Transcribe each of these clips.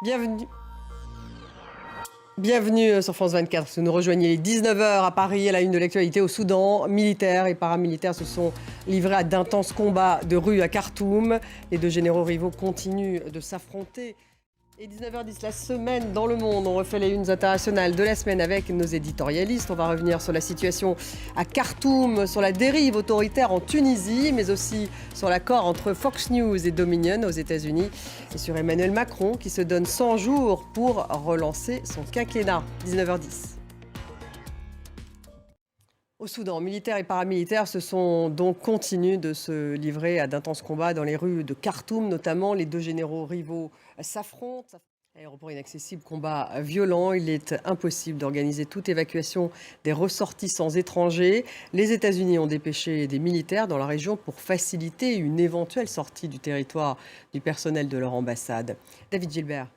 Bienvenue. Bienvenue sur France 24. Vous nous rejoignez les 19h à Paris à la une de l'actualité au Soudan. Militaires et paramilitaires se sont livrés à d'intenses combats de rue à Khartoum. Les deux généraux rivaux continuent de s'affronter. Et 19h10, la semaine dans le monde. On refait les unes internationales de la semaine avec nos éditorialistes. On va revenir sur la situation à Khartoum, sur la dérive autoritaire en Tunisie, mais aussi sur l'accord entre Fox News et Dominion aux États-Unis. Et sur Emmanuel Macron qui se donne 100 jours pour relancer son quinquennat. 19h10. Au Soudan, militaires et paramilitaires continuent de se livrer à d'intenses combats dans les rues de Khartoum, notamment. Les deux généraux rivaux s'affrontent. Aéroport inaccessible, combat violent. Il est impossible d'organiser toute évacuation des ressortissants étrangers. Les États-Unis ont dépêché des militaires dans la région pour faciliter une éventuelle sortie du territoire du personnel de leur ambassade. David Gilbert.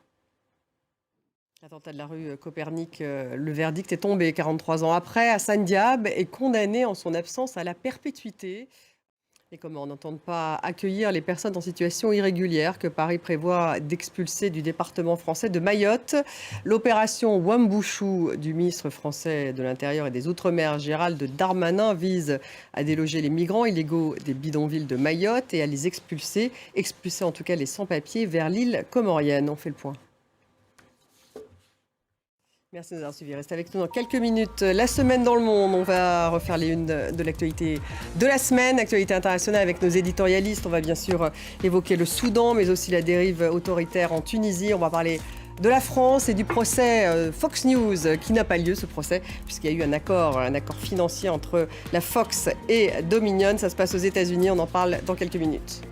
L'attentat de la rue Copernic, le verdict est tombé 43 ans après. Hassan Diab est condamné en son absence à la perpétuité. Et comment n'entendre pas accueillir les personnes en situation irrégulière que Paris prévoit d'expulser du département français de Mayotte. L'opération Wambouchou du ministre français de l'Intérieur et des Outre-mer, Gérald Darmanin, vise à déloger les migrants illégaux des bidonvilles de Mayotte et à les expulser en tout cas les sans-papiers, vers l'île comorienne. On fait le point. Merci de nous avoir suivis. Restez avec nous dans quelques minutes. La semaine dans le monde, on va refaire les unes de l'actualité de la semaine, actualité internationale avec nos éditorialistes. On va bien sûr évoquer le Soudan, mais aussi la dérive autoritaire en Tunisie. On va parler de la France et du procès Fox News qui n'a pas lieu, ce procès, puisqu'il y a eu un accord financier entre la Fox et Dominion. Ça se passe aux États-Unis. On en parle dans quelques minutes.